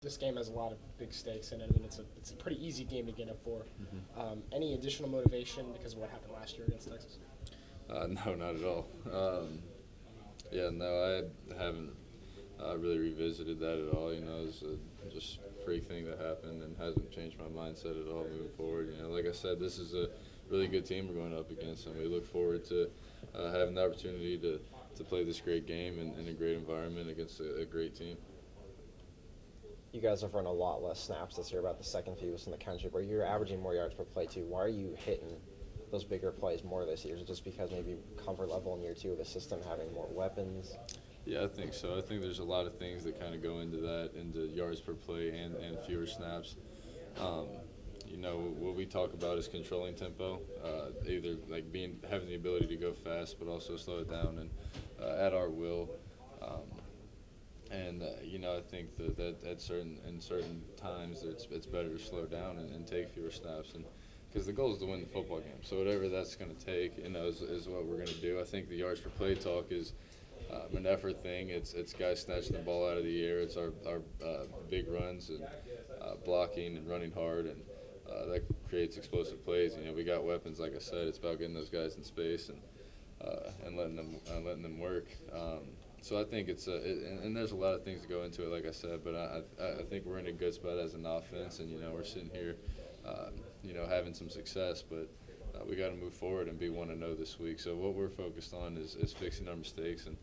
This game has a lot of big stakes in it. I mean, it's a pretty easy game to get up for. Any additional motivation because of what happened last year against Texas? No, not at all. Yeah, no, I haven't really revisited that at all. You know, it's a just freak thing that happened and hasn't changed my mindset at all moving forward. You know, like I said, this is a really good team we're going up against, and we look forward to having the opportunity to play this great game in a great environment against a great team. You guys have run a lot less snaps this year, about the second fewest in the country, but you're averaging more yards per play too. Why are you hitting those bigger plays more this year? Is it just because maybe comfort level in year two of the system, having more weapons? Yeah, I think so. I think there's a lot of things that kind of go into that, into yards per play and fewer snaps. You know, what we talk about is controlling tempo, either like having the ability to go fast, but also slow it down and at our will. You know, I think that in certain times it's better to slow down and take fewer snaps, and because the goal is to win the football game. So whatever that's going to take, you know, is what we're going to do. I think the yards per play talk is an effort thing. It's guys snatching the ball out of the air. It's our big runs and blocking and running hard, and that creates explosive plays. You know, we got weapons. Like I said, it's about getting those guys in space and letting them work. So I think and there's a lot of things that go into it, like I said, but I think we're in a good spot as an offense, and, you know, we're sitting here, you know, having some success, but we got to move forward and be 1-0 this week. So what we're focused on is fixing our mistakes and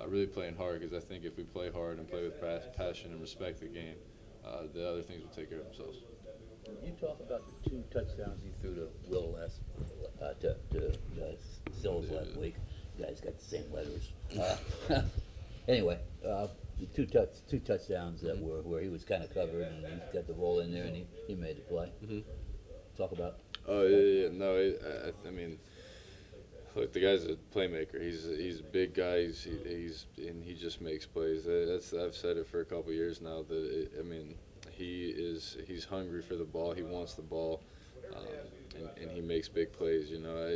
really playing hard, because I think if we play hard and play with passion and respect the game, the other things will take care of themselves. You talk about the 2 touchdowns you threw to Will to Sills last week. You guys got the same letters. Anyway, the two touchdowns that were where he was kind of covered and he got the roll in there and he made the play. Talk about. Oh yeah. No, I mean, look, the guy's a playmaker. He's a big guy. And he just makes plays. I've said it for a couple of years now. I mean, he's hungry for the ball. He wants the ball, and he makes big plays. You know,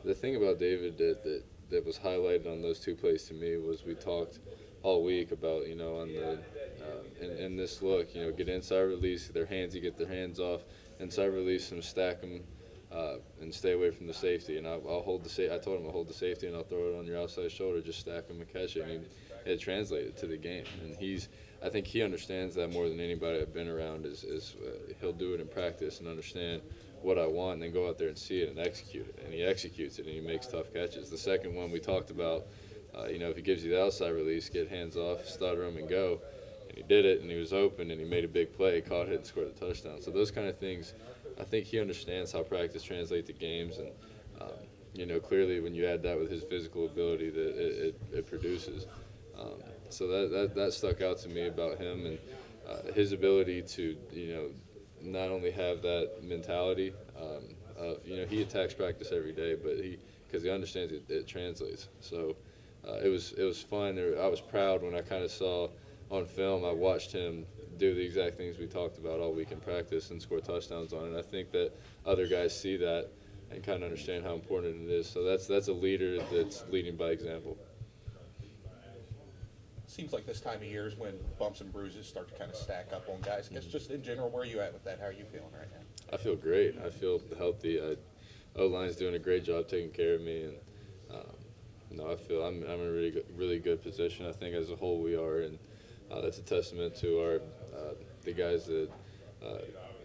the thing about David that was highlighted on those 2 plays to me was we talked all week about, you know, on the in this look, you know, get inside release, you get their hands off, inside release them, stack them, and stay away from the safety. And I'll hold I told him I'll hold the safety and I'll throw it on your outside shoulder, just stack them and catch it. I mean, it translated to the game, and I think he understands that more than anybody I've been around. He'll do it in practice and understand what I want, and then go out there and see it and execute it. And he executes it, and he makes tough catches. The second one we talked about, you know, if he gives you the outside release, get hands off, stutter him, and go. And he did it, and he was open, and he made a big play, caught it, and scored a touchdown. So those kind of things, I think he understands how practice translates to games. And, you know, clearly when you add that with his physical ability, that it produces. So that stuck out to me about him and his ability to, you know, not only have that mentality of, you know, he attacks practice every day, but because he understands it translates. So it was fun. I was proud when I kind of saw on film. I watched him do the exact things we talked about all week in practice and score touchdowns on it. I think that other guys see that and kind of understand how important it is. So that's a leader that's leading by example. Seems like this time of year is when bumps and bruises start to kind of stack up on guys. I guess just in general, where are you at with that? How are you feeling right now? I feel great. I feel healthy. O-line's doing a great job taking care of me, and no, I feel I'm in a really good position. I think as a whole we are, and that's a testament to the guys that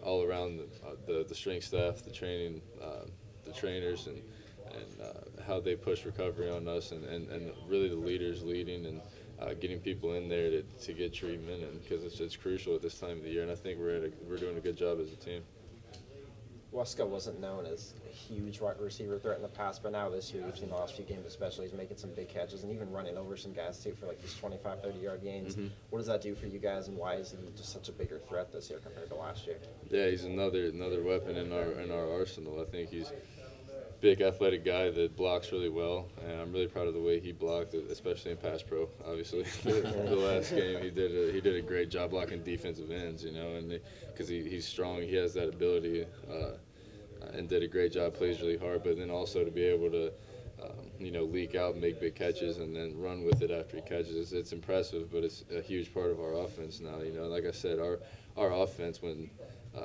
all around the strength staff, the training, the trainers, and how they push recovery on us, and really the leaders leading and getting people in there to get treatment, and because it's crucial at this time of the year. And I think we're doing a good job as a team. Weska wasn't known as a huge wide receiver threat in the past, but now this year, we've seen the last few games especially, he's making some big catches and even running over some guys too for like these 25, 30-yard gains. What does that do for you guys, and why is he just such a bigger threat this year compared to last year? Yeah, he's another weapon in our arsenal. I think he's a big athletic guy that blocks really well, and I'm really proud of the way he blocked, especially in pass pro. Obviously, the last game he did a great job blocking defensive ends, you know, and because he's strong, he has that ability, and did a great job. Plays really hard, but then also to be able to leak out, make big catches, and then run with it after he catches. It's impressive, but it's a huge part of our offense now. Like I said, our offense, when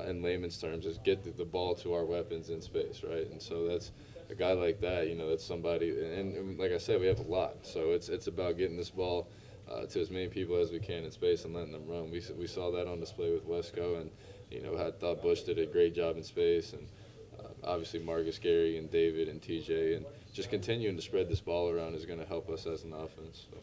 in layman's terms, is get the ball to our weapons in space, right? And so that's a guy like that. That's somebody. And like I said, we have a lot. So it's about getting this ball to as many people as we can in space and letting them run. We saw that on display with Wesco, and I thought Bush did a great job in space, and obviously Marcus, Gary, and David and TJ, and just continuing to spread this ball around is going to help us as an offense. So.